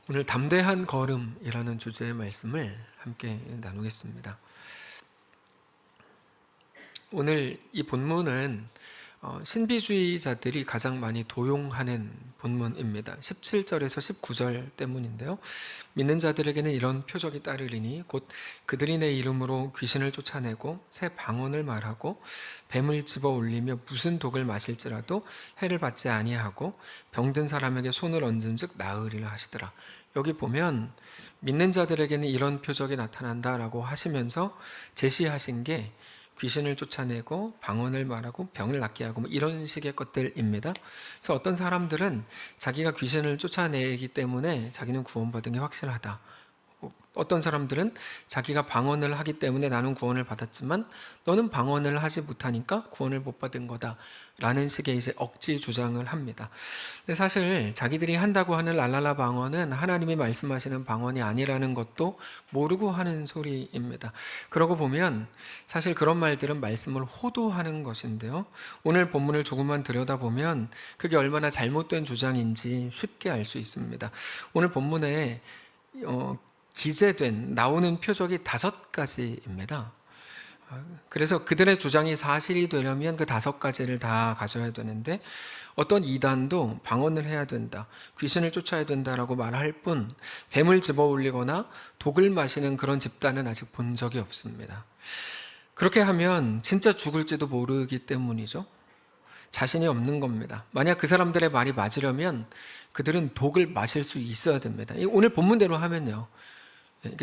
오늘 담대한 걸음이라는 주제의 말씀을 함께 나누겠습니다. 오늘 이 본문은 신비주의자들이 가장 많이 도용하는 본문입니다. 17절에서 19절 때문인데요. 믿는 자들에게는 이런 표적이 따르리니 곧 그들이 내 이름으로 귀신을 쫓아내고 새 방언을 말하고 뱀을 집어 올리며 무슨 독을 마실지라도 해를 받지 아니하고 병든 사람에게 손을 얹은즉 나으리라 하시더라. 여기 보면 믿는 자들에게는 이런 표적이 나타난다라고 하시면서 제시하신 게 귀신을 쫓아내고 방언을 말하고 병을 낫게 하고 이런 식의 것들입니다. 그래서 어떤 사람들은 자기가 귀신을 쫓아내기 때문에 자기는 구원받은 게 확실하다. 어떤 사람들은 자기가 방언을 하기 때문에 나는 구원을 받았지만 너는 방언을 하지 못하니까 구원을 못 받은 거다 라는 식의 이제 억지 주장을 합니다. 근데 사실 자기들이 한다고 하는 랄랄라 방언은 하나님이 말씀하시는 방언이 아니라는 것도 모르고 하는 소리입니다. 그러고 보면 사실 그런 말들은 말씀을 호도하는 것인데요. 오늘 본문을 조금만 들여다보면 그게 얼마나 잘못된 주장인지 쉽게 알 수 있습니다. 오늘 본문에 기재된 나오는 표적이 5가지입니다. 그래서 그들의 주장이 사실이 되려면 그 5가지를 다 가져야 되는데 어떤 이단도 방언을 해야 된다, 귀신을 쫓아야 된다라고 말할 뿐 뱀을 집어 올리거나 독을 마시는 그런 집단은 아직 본 적이 없습니다. 그렇게 하면 진짜 죽을지도 모르기 때문이죠. 자신이 없는 겁니다. 만약 그 사람들의 말이 맞으려면 그들은 독을 마실 수 있어야 됩니다. 오늘 본문대로 하면요,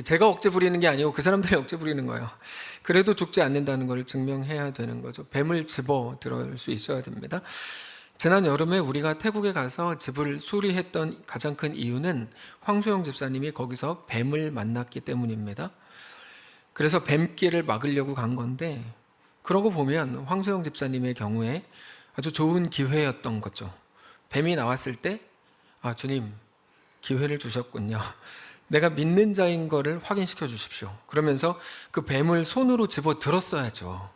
제가 억지 부리는 게 아니고 그 사람들이 억지 부리는 거예요. 그래도 죽지 않는다는 걸 증명해야 되는 거죠. 뱀을 집어 들어올 수 있어야 됩니다. 지난 여름에 우리가 태국에 가서 집을 수리했던 가장 큰 이유는 황소영 집사님이 거기서 뱀을 만났기 때문입니다. 그래서 뱀길을 막으려고 간 건데, 그러고 보면 황소영 집사님의 경우에 아주 좋은 기회였던 거죠. 뱀이 나왔을 때 주님 기회를 주셨군요. 내가 믿는 자인 거를 확인시켜 주십시오. 그러면서 그 뱀을 손으로 집어 들었어야죠.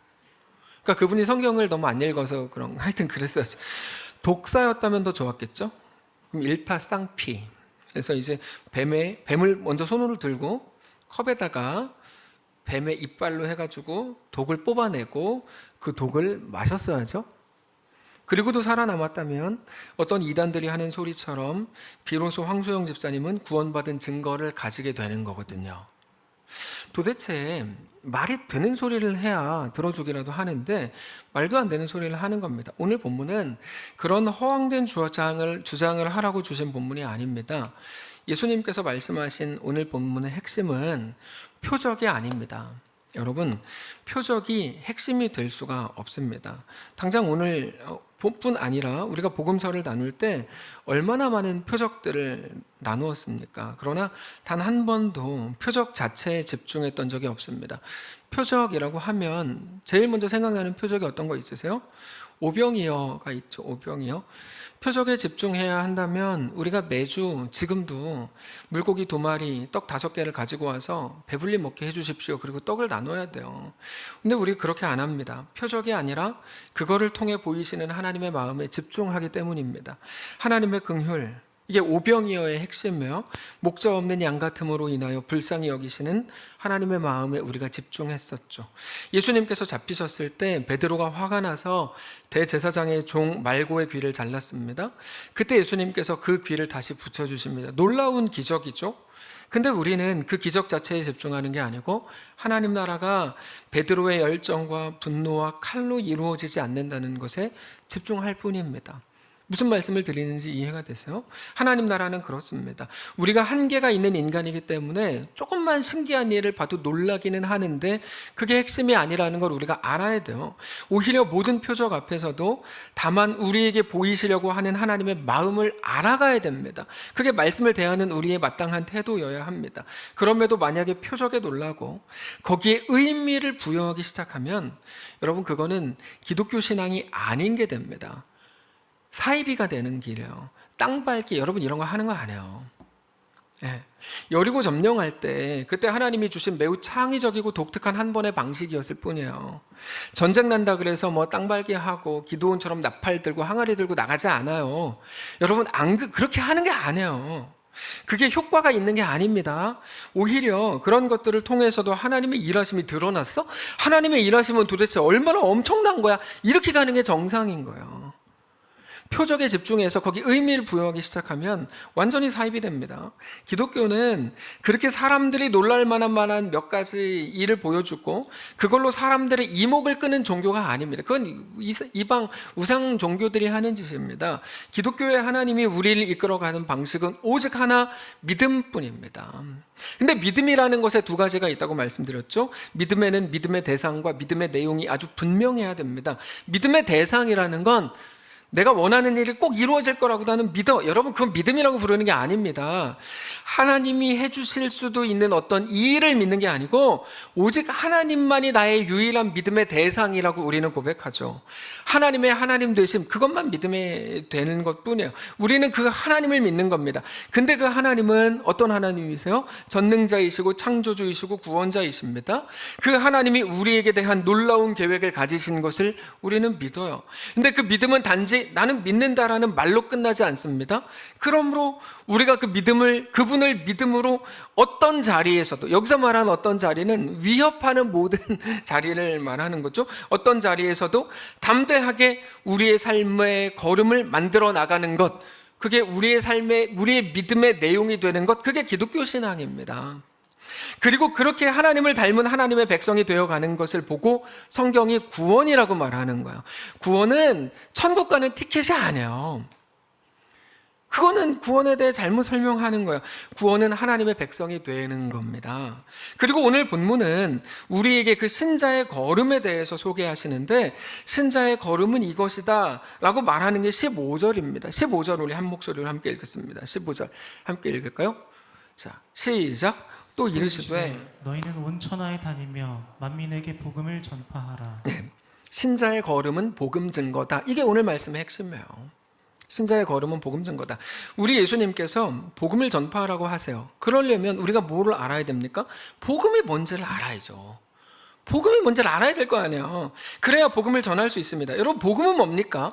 그러니까 그분이 성경을 너무 안 읽어서 하여튼 그랬어야죠. 독사였다면 더 좋았겠죠? 그럼 일타쌍피. 그래서 이제 뱀을 먼저 손으로 들고 컵에다가 뱀의 이빨로 해가지고 독을 뽑아내고 그 독을 마셨어야죠. 그리고도 살아남았다면 어떤 이단들이 하는 소리처럼 비로소 황소영 집사님은 구원받은 증거를 가지게 되는 거거든요. 도대체 말이 되는 소리를 해야 들어주기라도 하는데 말도 안 되는 소리를 하는 겁니다. 오늘 본문은 그런 허황된 주장을 하라고 주신 본문이 아닙니다. 예수님께서 말씀하신 오늘 본문의 핵심은 표적이 아닙니다. 여러분, 표적이 핵심이 될 수가 없습니다. 당장 오늘 뿐 아니라 우리가 복음서를 나눌 때 얼마나 많은 표적들을 나누었습니까? 그러나 단 한 번도 표적 자체에 집중했던 적이 없습니다. 표적이라고 하면 제일 먼저 생각나는 표적이 어떤 거 있으세요? 오병이어가 있죠. 오병이어. 표적에 집중해야 한다면 우리가 매주 지금도 물고기 2마리, 떡 5개를 가지고 와서 배불리 먹게 해주십시오. 그리고 떡을 나눠야 돼요. 근데 우리 그렇게 안 합니다. 표적이 아니라 그거를 통해 보이시는 하나님의 마음에 집중하기 때문입니다. 하나님의 긍휼, 이게 오병이어의 핵심이에요. 목자 없는 양 같음으로 인하여 불쌍히 여기시는 하나님의 마음에 우리가 집중했었죠. 예수님께서 잡히셨을 때 베드로가 화가 나서 대제사장의 종 말고의 귀를 잘랐습니다. 그때 예수님께서 그 귀를 다시 붙여주십니다. 놀라운 기적이죠. 근데 우리는 그 기적 자체에 집중하는 게 아니고 하나님 나라가 베드로의 열정과 분노와 칼로 이루어지지 않는다는 것에 집중할 뿐입니다. 무슨 말씀을 드리는지 이해가 되세요? 하나님 나라는 그렇습니다. 우리가 한계가 있는 인간이기 때문에 조금만 신기한 일을 봐도 놀라기는 하는데 그게 핵심이 아니라는 걸 우리가 알아야 돼요. 오히려 모든 표적 앞에서도 다만 우리에게 보이시려고 하는 하나님의 마음을 알아가야 됩니다. 그게 말씀을 대하는 우리의 마땅한 태도여야 합니다. 그럼에도 만약에 표적에 놀라고 거기에 의미를 부여하기 시작하면 여러분, 그거는 기독교 신앙이 아닌 게 됩니다. 사이비가 되는 길이에요. 땅 밟기, 여러분 이런 거 하는 거 안 해요. 여리고 점령할 때 그때 하나님이 주신 매우 창의적이고 독특한 한 번의 방식이었을 뿐이에요. 전쟁 난다 그래서 땅 밟기 하고 기드온처럼 나팔 들고 항아리 들고 나가지 않아요. 여러분 그렇게 하는 게 아니에요. 그게 효과가 있는 게 아닙니다. 오히려 그런 것들을 통해서도 하나님의 일하심이 드러났어? 하나님의 일하심은 도대체 얼마나 엄청난 거야? 이렇게 가는 게 정상인 거예요. 표적에 집중해서 거기 의미를 부여하기 시작하면 완전히 사입이 됩니다. 기독교는 그렇게 사람들이 놀랄 만한 몇 가지 일을 보여주고 그걸로 사람들의 이목을 끄는 종교가 아닙니다. 그건 이방 우상 종교들이 하는 짓입니다. 기독교의 하나님이 우리를 이끌어가는 방식은 오직 하나, 믿음뿐입니다. 근데 믿음이라는 것에 두 가지가 있다고 말씀드렸죠. 믿음에는 믿음의 대상과 믿음의 내용이 아주 분명해야 됩니다. 믿음의 대상이라는 건 내가 원하는 일이 꼭 이루어질 거라고 나는 믿어. 여러분, 그건 믿음이라고 부르는 게 아닙니다. 하나님이 해주실 수도 있는 어떤 일을 믿는 게 아니고 오직 하나님만이 나의 유일한 믿음의 대상이라고 우리는 고백하죠. 하나님의 하나님 되심, 그것만 믿음이 되는 것뿐이에요. 우리는 그 하나님을 믿는 겁니다. 근데 그 하나님은 어떤 하나님이세요? 전능자이시고 창조주이시고 구원자이십니다. 그 하나님이 우리에게 대한 놀라운 계획을 가지신 것을 우리는 믿어요. 근데 그 믿음은 단지 나는 믿는다라는 말로 끝나지 않습니다. 그러므로 우리가 그분을 믿음으로 어떤 자리에서도, 여기서 말하는 어떤 자리는 위협하는 모든 자리를 말하는 거죠. 어떤 자리에서도 담대하게 우리의 삶의 걸음을 만들어 나가는 것, 그게 우리의 믿음의 내용이 되는 것, 그게 기독교 신앙입니다. 그리고 그렇게 하나님을 닮은 하나님의 백성이 되어가는 것을 보고 성경이 구원이라고 말하는 거예요. 구원은 천국 가는 티켓이 아니에요. 그거는 구원에 대해 잘못 설명하는 거예요. 구원은 하나님의 백성이 되는 겁니다. 그리고 오늘 본문은 우리에게 그 신자의 걸음에 대해서 소개하시는데, 신자의 걸음은 이것이다 라고 말하는 게 15절입니다. 15절 우리 한 목소리로 함께 읽겠습니다. 15절 함께 읽을까요? 자, 시작. 또 이르시되 너희는 온 천하에 다니며 만민에게 복음을 전파하라. 네, 신자의 걸음은 복음 증거다. 이게 오늘 말씀의 핵심이에요. 신자의 걸음은 복음 증거다. 우리 예수님께서 복음을 전파하라고 하세요. 그러려면 우리가 뭐를 알아야 됩니까? 복음이 뭔지를 알아야죠. 복음이 뭔지를 알아야 될 거 아니에요. 그래야 복음을 전할 수 있습니다. 여러분, 복음은 뭡니까?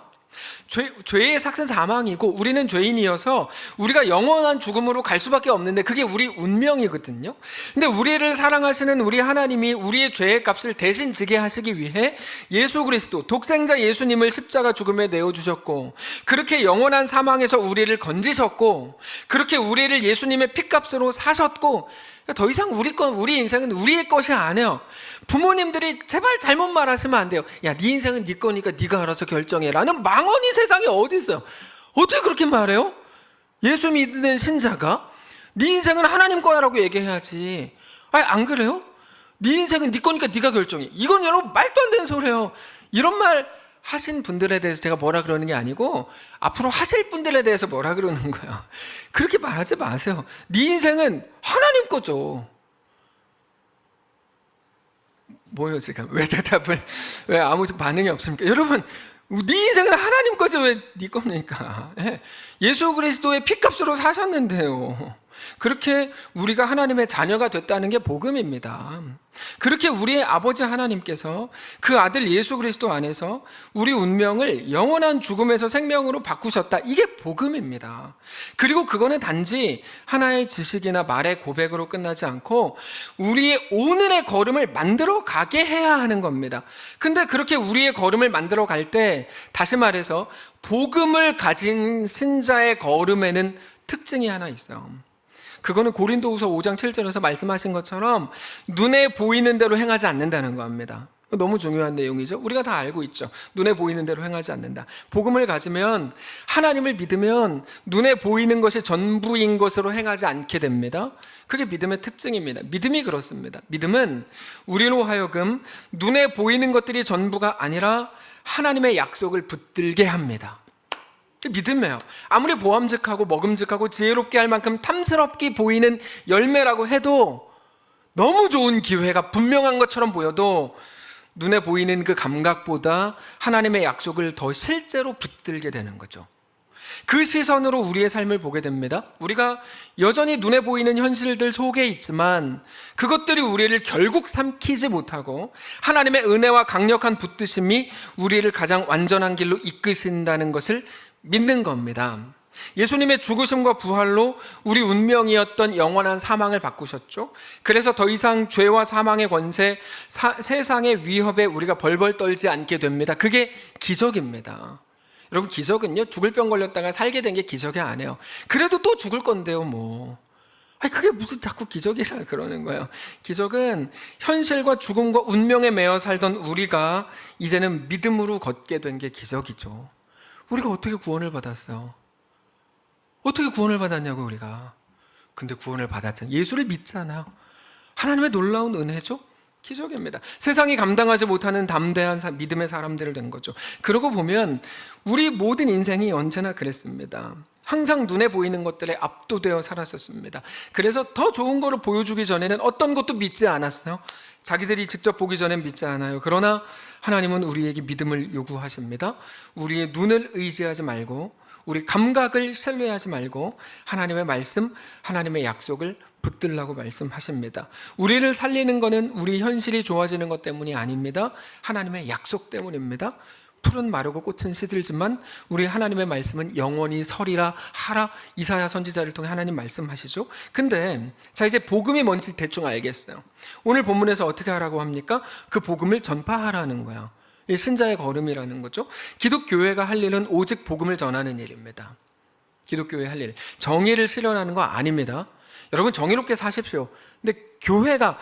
죄의 삭은 사망이고 우리는 죄인이어서 우리가 영원한 죽음으로 갈 수밖에 없는데 그게 우리 운명이거든요. 근데 우리를 사랑하시는 우리 하나님이 우리의 죄의 값을 대신 지게 하시기 위해 예수 그리스도 독생자 예수님을 십자가 죽음에 내어주셨고, 그렇게 영원한 사망에서 우리를 건지셨고, 그렇게 우리를 예수님의 피값으로 사셨고, 더 이상 우리 인생은 우리의 것이 아니에요. 부모님들이 제발 잘못 말하시면 안 돼요. 야, 네 인생은 네 거니까 네가 알아서 결정해 라는 망언이 세상에 어디 있어요. 어떻게 그렇게 말해요? 예수 믿는 신자가 네 인생은 하나님 거야 라고 얘기해야지. 아니, 안 그래요? 네 인생은 네 거니까 네가 결정해. 이건 여러분 말도 안 되는 소리예요. 이런 말 하신 분들에 대해서 제가 뭐라 그러는 게 아니고 앞으로 하실 분들에 대해서 뭐라 그러는 거예요. 그렇게 말하지 마세요. 네 인생은 하나님 거죠. 뭐예요 지금? 왜 아무 반응이 없습니까? 여러분, 네 인생은 하나님 거죠. 왜 네 겁니까? 예수 그리스도의 피값으로 사셨는데요. 그렇게 우리가 하나님의 자녀가 됐다는 게 복음입니다. 그렇게 우리의 아버지 하나님께서 그 아들 예수 그리스도 안에서 우리 운명을 영원한 죽음에서 생명으로 바꾸셨다. 이게 복음입니다. 그리고 그거는 단지 하나의 지식이나 말의 고백으로 끝나지 않고 우리의 오늘의 걸음을 만들어 가게 해야 하는 겁니다. 근데 그렇게 우리의 걸음을 만들어 갈 때, 다시 말해서 복음을 가진 신자의 걸음에는 특징이 하나 있어요. 그거는 고린도후서 5장 7절에서 말씀하신 것처럼 눈에 보이는 대로 행하지 않는다는 겁니다. 너무 중요한 내용이죠. 우리가 다 알고 있죠. 눈에 보이는 대로 행하지 않는다. 복음을 가지면, 하나님을 믿으면 눈에 보이는 것이 전부인 것으로 행하지 않게 됩니다. 그게 믿음의 특징입니다. 믿음이 그렇습니다. 믿음은 우리로 하여금 눈에 보이는 것들이 전부가 아니라 하나님의 약속을 붙들게 합니다. 믿음이에요. 아무리 보암직하고 먹음직하고 지혜롭게 할 만큼 탐스럽게 보이는 열매라고 해도, 너무 좋은 기회가 분명한 것처럼 보여도 눈에 보이는 그 감각보다 하나님의 약속을 더 실제로 붙들게 되는 거죠. 그 시선으로 우리의 삶을 보게 됩니다. 우리가 여전히 눈에 보이는 현실들 속에 있지만 그것들이 우리를 결국 삼키지 못하고 하나님의 은혜와 강력한 붙드심이 우리를 가장 완전한 길로 이끄신다는 것을 믿는 겁니다. 예수님의 죽으심과 부활로 우리 운명이었던 영원한 사망을 바꾸셨죠. 그래서 더 이상 죄와 사망의 권세, 세상의 위협에 우리가 벌벌 떨지 않게 됩니다. 그게 기적입니다. 여러분, 기적은요, 죽을 병 걸렸다가 살게 된 게 기적이 아니에요. 그래도 또 죽을 건데요, 뭐. 아니, 그게 무슨 자꾸 기적이라 그러는 거예요. 기적은 현실과 죽음과 운명에 매여 살던 우리가 이제는 믿음으로 걷게 된 게 기적이죠. 우리가 어떻게 구원을 받았어요? 어떻게 구원을 받았냐고, 우리가. 근데 구원을 받았잖아요. 예수를 믿잖아요. 하나님의 놀라운 은혜죠? 기적입니다. 세상이 감당하지 못하는 담대한 믿음의 사람들을 된 거죠. 그러고 보면 우리 모든 인생이 언제나 그랬습니다. 항상 눈에 보이는 것들에 압도되어 살았었습니다. 그래서 더 좋은 거를 보여주기 전에는 어떤 것도 믿지 않았어요. 자기들이 직접 보기 전엔 믿지 않아요. 그러나 하나님은 우리에게 믿음을 요구하십니다. 우리의 눈을 의지하지 말고, 우리 감각을 신뢰하지 말고 하나님의 말씀, 하나님의 약속을 붙들라고 말씀하십니다. 우리를 살리는 것은 우리 현실이 좋아지는 것 때문이 아닙니다. 하나님의 약속 때문입니다. 풀은 마르고 꽃은 시들지만 우리 하나님의 말씀은 영원히 서리라 하라. 이사야 선지자를 통해 하나님 말씀하시죠. 근데 자, 이제 복음이 뭔지 대충 알겠어요. 오늘 본문에서 어떻게 하라고 합니까? 그 복음을 전파하라는 거야. 이 신자의 걸음이라는 거죠. 기독교회가 할 일은 오직 복음을 전하는 일입니다. 기독교회 할 일, 정의를 실현하는 거 아닙니다. 여러분, 정의롭게 사십시오. 근데 교회가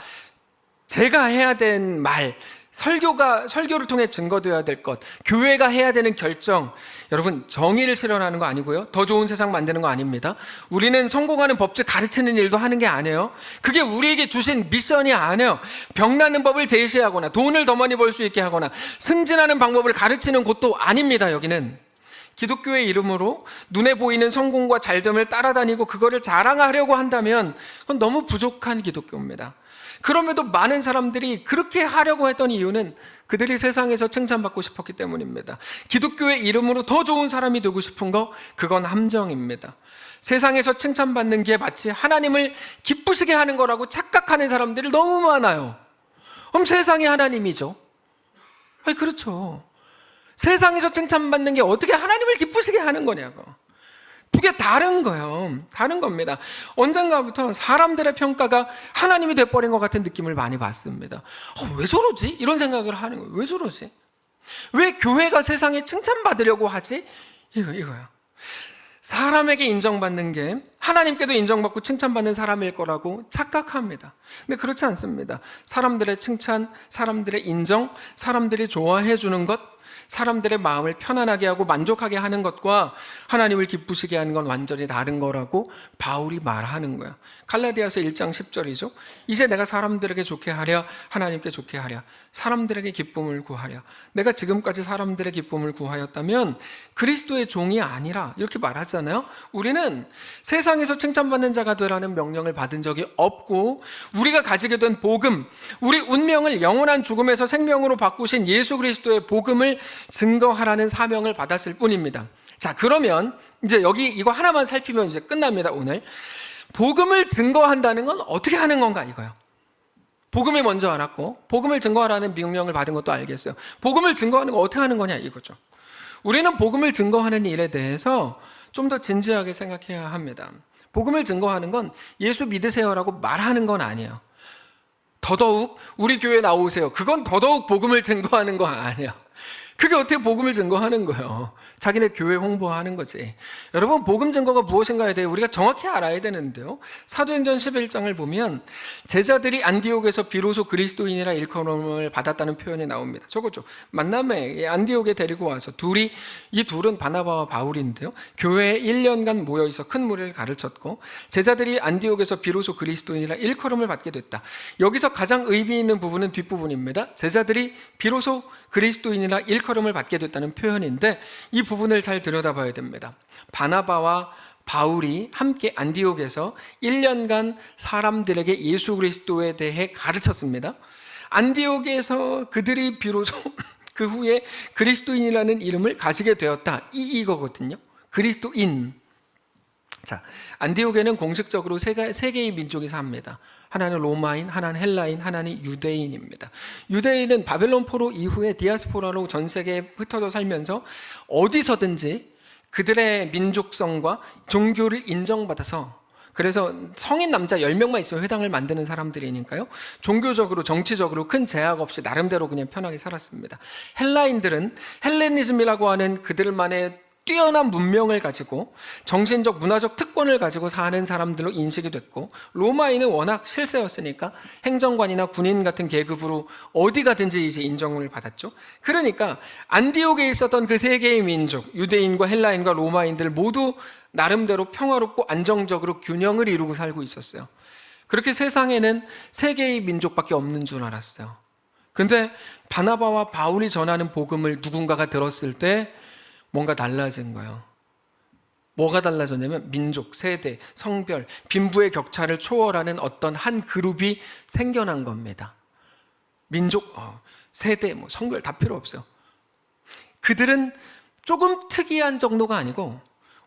제가 해야 된 말, 설교를 통해 증거되어야 될 것, 교회가 해야 되는 결정, 여러분, 정의를 실현하는 거 아니고요, 더 좋은 세상 만드는 거 아닙니다. 우리는 성공하는 법칙 가르치는 일도 하는 게 아니에요. 그게 우리에게 주신 미션이 아니에요. 병나는 법을 제시하거나 돈을 더 많이 벌 수 있게 하거나 승진하는 방법을 가르치는 곳도 아닙니다. 여기는 기독교의 이름으로 눈에 보이는 성공과 잘됨을 따라다니고 그거를 자랑하려고 한다면 그건 너무 부족한 기독교입니다. 그럼에도 많은 사람들이 그렇게 하려고 했던 이유는 그들이 세상에서 칭찬받고 싶었기 때문입니다. 기독교의 이름으로 더 좋은 사람이 되고 싶은 거, 그건 함정입니다. 세상에서 칭찬받는 게 마치 하나님을 기쁘시게 하는 거라고 착각하는 사람들이 너무 많아요. 그럼 세상이 하나님이죠? 아니, 그렇죠. 세상에서 칭찬받는 게 어떻게 하나님을 기쁘시게 하는 거냐고. 그게 다른 거예요. 다른 겁니다. 언젠가부터 사람들의 평가가 하나님이 돼버린 것 같은 느낌을 많이 받습니다. 왜 저러지? 이런 생각을 하는 거예요. 왜 저러지? 왜 교회가 세상에 칭찬받으려고 하지? 이거야. 사람에게 인정받는 게 하나님께도 인정받고 칭찬받는 사람일 거라고 착각합니다. 근데 그렇지 않습니다. 사람들의 칭찬, 사람들의 인정, 사람들이 좋아해 주는 것, 사람들의 마음을 편안하게 하고 만족하게 하는 것과 하나님을 기쁘시게 하는 건 완전히 다른 거라고 바울이 말하는 거야. 갈라디아서 1장 10절이죠. 이제 내가 사람들에게 좋게 하랴, 하나님께 좋게 하랴, 사람들에게 기쁨을 구하랴. 내가 지금까지 사람들의 기쁨을 구하였다면 그리스도의 종이 아니라, 이렇게 말하잖아요. 우리는 세상에서 칭찬받는 자가 되라는 명령을 받은 적이 없고, 우리가 가지게 된 복음, 우리 운명을 영원한 죽음에서 생명으로 바꾸신 예수 그리스도의 복음을 증거하라는 사명을 받았을 뿐입니다. 자, 그러면 이제 여기 이거 하나만 살피면 이제 끝납니다. 오늘 복음을 증거한다는 건 어떻게 하는 건가, 이거요. 복음이 먼저 알았고 복음을 증거하라는 명령을 받은 것도 알겠어요. 복음을 증거하는 거 어떻게 하는 거냐, 이거죠. 우리는 복음을 증거하는 일에 대해서 좀 더 진지하게 생각해야 합니다. 복음을 증거하는 건 예수 믿으세요라고 말하는 건 아니에요. 더더욱 우리 교회 나오세요, 그건 더더욱 복음을 증거하는 거 아니에요. 그게 어떻게 복음을 증거하는 거예요? 자기네 교회 홍보하는 거지. 여러분, 복음 증거가 무엇인가에 대해 우리가 정확히 알아야 되는데요. 사도행전 11장을 보면 제자들이 안디옥에서 비로소 그리스도인이라 일컬음을 받았다는 표현이 나옵니다. 저거죠. 만남에 안디옥에 데리고 와서 이 둘은 바나바와 바울인데요. 교회에 1년간 모여있어 큰 무리를 가르쳤고 제자들이 안디옥에서 비로소 그리스도인이라 일컬음을 받게 됐다. 여기서 가장 의미 있는 부분은 뒷부분입니다. 제자들이 비로소 그리스도인이라 일컬음을 받게 됐다는 표현인데 이 부분을 잘 들여다봐야 됩니다. 바나바와 바울이 함께 안디옥에서 1년간 사람들에게 예수 그리스도에 대해 가르쳤습니다. 안디옥에서 그들이 비로소 그 후에 그리스도인이라는 이름을 가지게 되었다. 이거거든요. 그리스도인. 자, 안디옥에는 공식적으로 세 개의 민족이 삽니다. 하나는 로마인, 하나는 헬라인, 하나는 유대인입니다. 유대인은 바벨론 포로 이후에 디아스포라로 전 세계에 흩어져 살면서 어디서든지 그들의 민족성과 종교를 인정받아서, 그래서 성인 남자 10명만 있으면 회당을 만드는 사람들이니까요, 종교적으로 정치적으로 큰 제약 없이 나름대로 그냥 편하게 살았습니다. 헬라인들은 헬레니즘이라고 하는 그들만의 뛰어난 문명을 가지고 정신적 문화적 특권을 가지고 사는 사람들로 인식이 됐고, 로마인은 워낙 실세였으니까 행정관이나 군인 같은 계급으로 어디 가든지 이제 인정을 받았죠. 그러니까 안디옥에 있었던 그 세 개의 민족, 유대인과 헬라인과 로마인들 모두 나름대로 평화롭고 안정적으로 균형을 이루고 살고 있었어요. 그렇게 세상에는 세 개의 민족밖에 없는 줄 알았어요. 근데 바나바와 바울이 전하는 복음을 누군가가 들었을 때 뭔가 달라진 거예요. 뭐가 달라졌냐면 민족, 세대, 성별, 빈부의 격차를 초월하는 어떤 한 그룹이 생겨난 겁니다. 민족, 세대, 성별 다 필요 없어요. 그들은 조금 특이한 정도가 아니고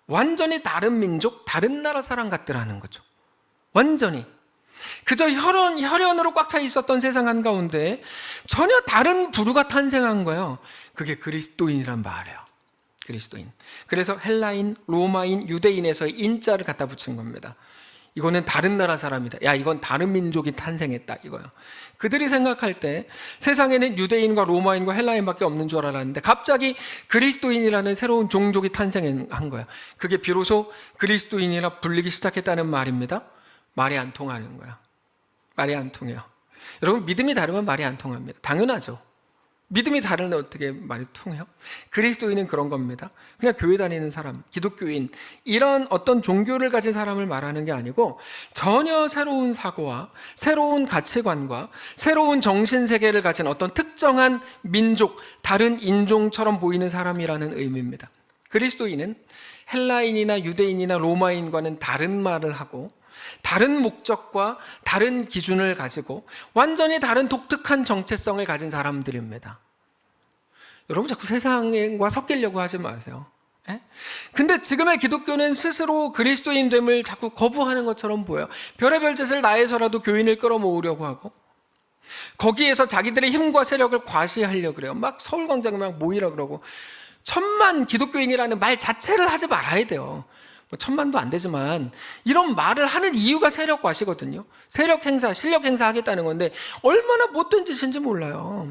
완전히 다른 민족, 다른 나라 사람 같더라는 거죠. 완전히. 그저 혈연으로 꽉 차 있었던 세상 한가운데 전혀 다른 부류가 탄생한 거예요. 그게 그리스도인이란 말이에요. 그리스도인. 그래서 헬라인, 로마인, 유대인에서의 인자를 갖다 붙인 겁니다. 이거는 다른 나라 사람이다. 야, 이건 다른 민족이 탄생했다. 이거요. 그들이 생각할 때 세상에는 유대인과 로마인과 헬라인밖에 없는 줄 알았는데 갑자기 그리스도인이라는 새로운 종족이 탄생한 거야. 그게 비로소 그리스도인이라 불리기 시작했다는 말입니다. 말이 안 통하는 거야. 말이 안 통해요. 여러분, 믿음이 다르면 말이 안 통합니다. 당연하죠. 믿음이 다른데 어떻게 말이 통해요? 그리스도인은 그런 겁니다. 그냥 교회 다니는 사람, 기독교인, 이런 어떤 종교를 가진 사람을 말하는 게 아니고 전혀 새로운 사고와 새로운 가치관과 새로운 정신세계를 가진 어떤 특정한 민족, 다른 인종처럼 보이는 사람이라는 의미입니다. 그리스도인은 헬라인이나 유대인이나 로마인과는 다른 말을 하고 다른 목적과 다른 기준을 가지고 완전히 다른 독특한 정체성을 가진 사람들입니다. 여러분, 자꾸 세상과 섞이려고 하지 마세요. 근데 지금의 기독교는 스스로 그리스도인됨을 자꾸 거부하는 것처럼 보여요. 별의별 짓을 다해서라도 교인을 끌어모으려고 하고 거기에서 자기들의 힘과 세력을 과시하려고 그래요. 막 서울광장에 막 모이라 그러고, 천만 기독교인이라는 말 자체를 하지 말아야 돼요. 1000만도 안 되지만 이런 말을 하는 이유가 세력 과시거든요. 세력 행사, 실력 행사 하겠다는 건데 얼마나 못된 짓인지 몰라요.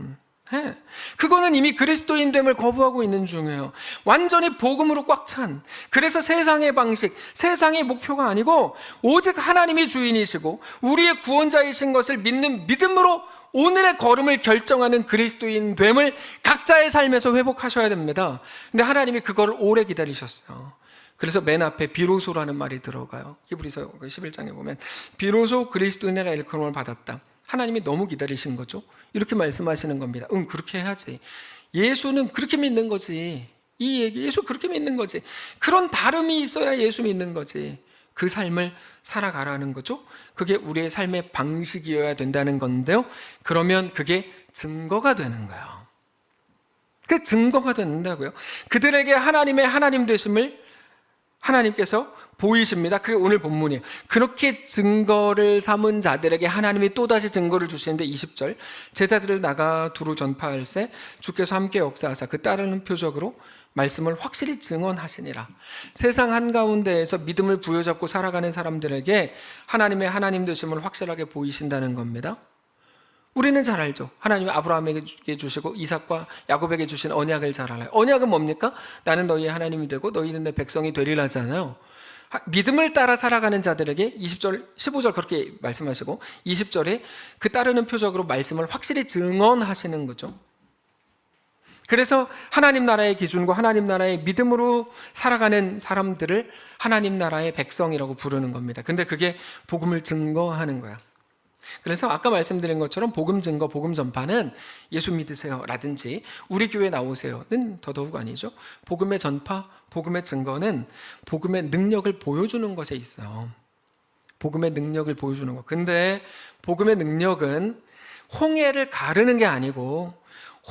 그거는 이미 그리스도인됨을 거부하고 있는 중이에요. 완전히 복음으로 꽉 찬, 그래서 세상의 방식, 세상의 목표가 아니고 오직 하나님이 주인이시고 우리의 구원자이신 것을 믿는 믿음으로 오늘의 걸음을 결정하는 그리스도인됨을 각자의 삶에서 회복하셔야 됩니다. 근데 하나님이 그걸 오래 기다리셨어요. 그래서 맨 앞에 비로소라는 말이 들어가요. 히브리서 11장에 보면 비로소 그리스도인이라 일컬음을 받았다. 하나님이 너무 기다리신 거죠. 이렇게 말씀하시는 겁니다. 그렇게 해야지. 예수는 그렇게 믿는 거지. 이 얘기, 예수 그렇게 믿는 거지. 그런 다름이 있어야 예수 믿는 거지. 그 삶을 살아가라는 거죠. 그게 우리의 삶의 방식이어야 된다는 건데요. 그러면 그게 증거가 되는 거예요. 그 증거가 된다고요. 그들에게 하나님의 하나님 되심을 하나님께서 보이십니다. 그게 오늘 본문이에요. 그렇게 증거를 삼은 자들에게 하나님이 또다시 증거를 주시는데 20절, 제자들을 나가 두루 전파할세 주께서 함께 역사하사 그 따르는 표적으로 말씀을 확실히 증언하시니라. 세상 한가운데에서 믿음을 부여잡고 살아가는 사람들에게 하나님의 하나님 되심을 확실하게 보이신다는 겁니다. 우리는 잘 알죠. 하나님이 아브라함에게 주시고 이삭과 야곱에게 주신 언약을 잘 알아요. 언약은 뭡니까? 나는 너희의 하나님이 되고 너희는 내 백성이 되리라잖아요. 믿음을 따라 살아가는 자들에게 20절, 15절 그렇게 말씀하시고 20절에 그 따르는 표적으로 말씀을 확실히 증언하시는 거죠. 그래서 하나님 나라의 기준과 하나님 나라의 믿음으로 살아가는 사람들을 하나님 나라의 백성이라고 부르는 겁니다. 근데 그게 복음을 증거하는 거야. 그래서 아까 말씀드린 것처럼 복음 증거, 복음 전파는 예수 믿으세요 라든지 우리 교회 나오세요는 더더욱 아니죠. 복음의 전파, 복음의 증거는 복음의 능력을 보여주는 것에 있어요. 복음의 능력을 보여주는 것. 근데 복음의 능력은 홍해를 가르는 게 아니고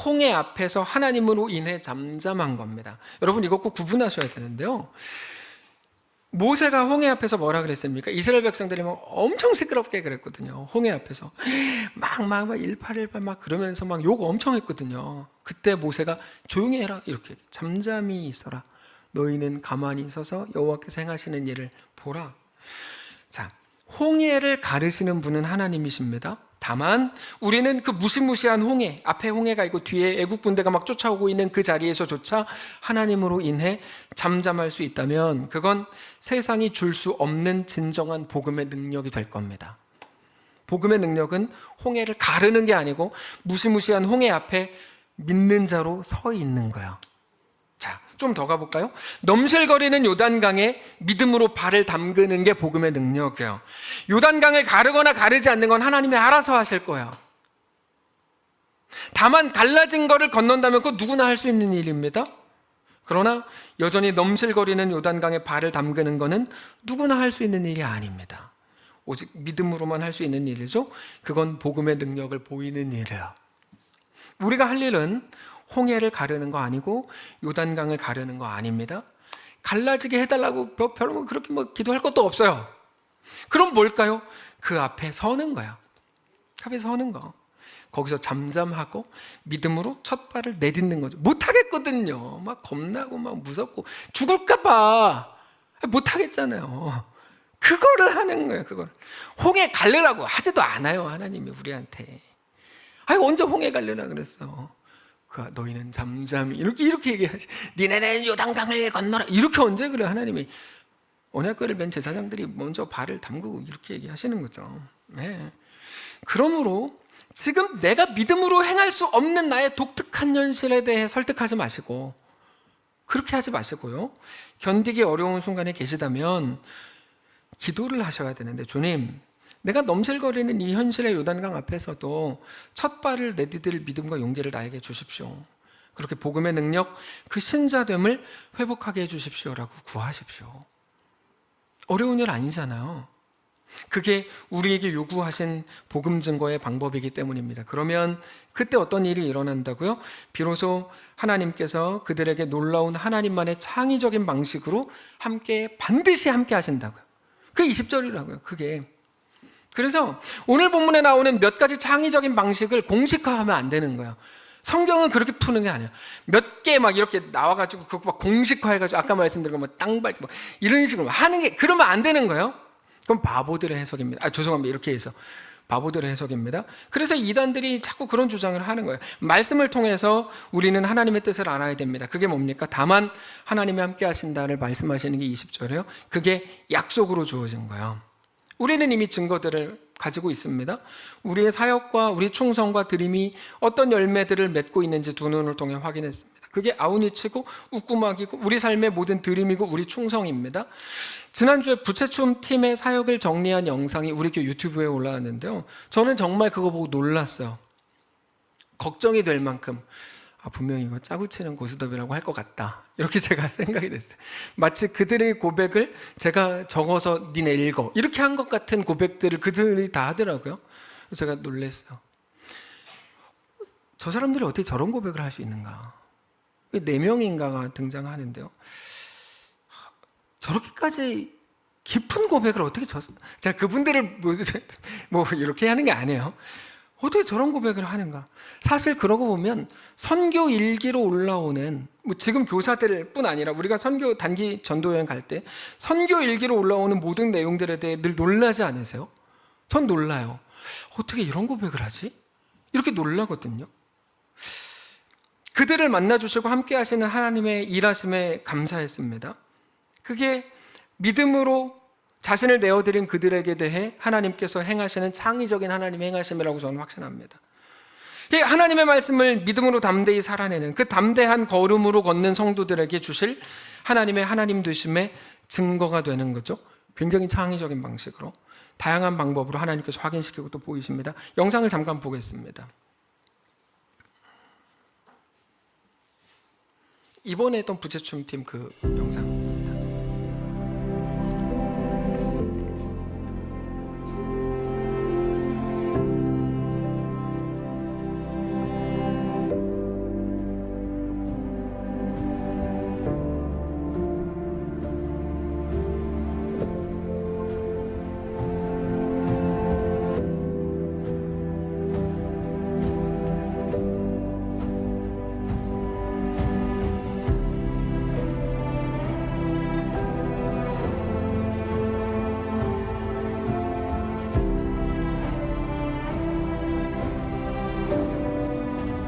홍해 앞에서 하나님으로 인해 잠잠한 겁니다. 여러분, 이거 꼭 구분하셔야 되는데요. 모세가 홍해 앞에서 뭐라 그랬습니까? 이스라엘 백성들이 막 엄청 시끄럽게 그랬거든요. 홍해 앞에서 막 일팔일팔 막 그러면서 막 욕 엄청 했거든요. 그때 모세가 조용히 해라, 이렇게 잠잠히 있어라, 너희는 가만히 서서 여호와께서 행하시는 일을 보라. 자, 홍해를 가르시는 분은 하나님이십니다. 다만 우리는 그 무시무시한 홍해, 앞에 홍해가 있고 뒤에 애국 군대가 막 쫓아오고 있는 그 자리에서조차 하나님으로 인해 잠잠할 수 있다면 그건 세상이 줄 수 없는 진정한 복음의 능력이 될 겁니다. 복음의 능력은 홍해를 가르는 게 아니고 무시무시한 홍해 앞에 믿는 자로 서 있는 거예요. 자, 좀 더 가볼까요? 넘실거리는 요단강에 믿음으로 발을 담그는 게 복음의 능력이에요. 요단강을 가르거나 가르지 않는 건 하나님이 알아서 하실 거예요. 다만 갈라진 거를 건넌다면 그거 누구나 할 수 있는 일입니다. 그러나 여전히 넘실거리는 요단강에 발을 담그는 거는 누구나 할 수 있는 일이 아닙니다. 오직 믿음으로만 할 수 있는 일이죠. 그건 복음의 능력을 보이는 일이에요. 우리가 할 일은 홍해를 가르는 거 아니고 요단강을 가르는 거 아닙니다. 갈라지게 해달라고 별로 그렇게 기도할 것도 없어요. 그럼 뭘까요? 그 앞에 서는 거야. 앞에 서는 거. 거기서 잠잠하고 믿음으로 첫 발을 내딛는 거죠. 못하겠거든요. 막 겁나고 막 무섭고 죽을까 봐 못하겠잖아요. 그거를 하는 거예요. 그걸 홍해 갈르라고 하지도 않아요. 하나님이 우리한테. 언제 홍해 갈르라 그랬어. 너희는 잠잠히 이렇게 얘기하시. 니네는 요단강을 건너라. 이렇게 언제 그래? 하나님이 언약궤를 맨 제사장들이 먼저 발을 담그고 이렇게 얘기하시는 거죠. 네. 그러므로 지금 내가 믿음으로 행할 수 없는 나의 독특한 현실에 대해 설득하지 마시고 그렇게 하지 마시고요. 견디기 어려운 순간에 계시다면 기도를 하셔야 되는데, 주님, 내가 넘실거리는 이 현실의 요단강 앞에서도 첫 발을 내디딜 믿음과 용기를 나에게 주십시오. 그렇게 복음의 능력, 그 신자됨을 회복하게 해주십시오라고 구하십시오. 어려운 일 아니잖아요. 그게 우리에게 요구하신 복음 증거의 방법이기 때문입니다. 그러면 그때 어떤 일이 일어난다고요? 비로소 하나님께서 그들에게 놀라운 하나님만의 창의적인 방식으로 반드시 함께 하신다고요. 그게 20절이라고요. 그게. 그래서 오늘 본문에 나오는 몇 가지 창의적인 방식을 공식화하면 안 되는 거예요. 성경은 그렇게 푸는 게 아니에요. 몇 개 막 이렇게 나와가지고 그거 막 공식화해가지고 아까 말씀드린 거 땅 밟고 이런 식으로 하는 게, 그러면 안 되는 거예요. 그럼 바보들의 해석입니다. 죄송합니다. 이렇게 해서 바보들의 해석입니다. 그래서 이단들이 자꾸 그런 주장을 하는 거예요. 말씀을 통해서 우리는 하나님의 뜻을 알아야 됩니다. 그게 뭡니까? 다만 하나님이 함께 하신다를 말씀하시는 게 20절이에요. 그게 약속으로 주어진 거예요. 우리는 이미 증거들을 가지고 있습니다. 우리의 사역과 우리 충성과 드림이 어떤 열매들을 맺고 있는지 두 눈을 통해 확인했습니다. 그게 아우니치고 웃구막이고 우리 삶의 모든 드림이고 우리 충성입니다. 지난주에 부채춤 팀의 사역을 정리한 영상이 우리 교회 유튜브에 올라왔는데요. 저는 정말 그거 보고 놀랐어요. 걱정이 될 만큼 분명히 이거 짜고 치는 고스톱이라고 할 것 같다. 이렇게 제가 생각이 됐어요. 마치 그들의 고백을 제가 적어서 니네 읽어 이렇게 한 것 같은 고백들을 그들이 다 하더라고요. 제가 놀랐어요. 저 사람들이 어떻게 저런 고백을 할 수 있는가. 4명인가가 등장하는데요. 저렇게까지 깊은 고백을 어떻게 제가 그분들을 뭐 이렇게 하는 게 아니에요. 어떻게 저런 고백을 하는가? 사실 그러고 보면 선교 일기로 올라오는 지금 교사들 뿐 아니라 우리가 선교 단기 전도 여행 갈 때 선교 일기로 올라오는 모든 내용들에 대해 늘 놀라지 않으세요? 전 놀라요. 어떻게 이런 고백을 하지? 이렇게 놀라거든요. 그들을 만나주시고 함께 하시는 하나님의 일하심에 감사했습니다. 그게 믿음으로 자신을 내어드린 그들에게 대해 하나님께서 행하시는 창의적인 하나님의 행하심이라고 저는 확신합니다. 하나님의 말씀을 믿음으로 담대히 살아내는 그 담대한 걸음으로 걷는 성도들에게 주실 하나님의 하나님 되심의 증거가 되는 거죠. 굉장히 창의적인 방식으로 다양한 방법으로 하나님께서 확인시키고 또 보이십니다. 영상을 잠깐 보겠습니다. 이번에 했던 부채춤팀 그 영상.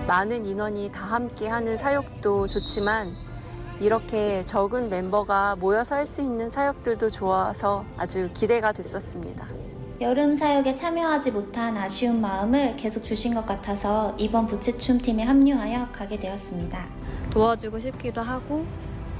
많은 인원이 다 함께 하는 사역도 좋지만 이렇게 적은 멤버가 모여서 할 수 있는 사역들도 좋아서 아주 기대가 됐었습니다. 여름 사역에 참여하지 못한 아쉬운 마음을 계속 주신 것 같아서 이번 부채춤 팀에 합류하여 가게 되었습니다. 도와주고 싶기도 하고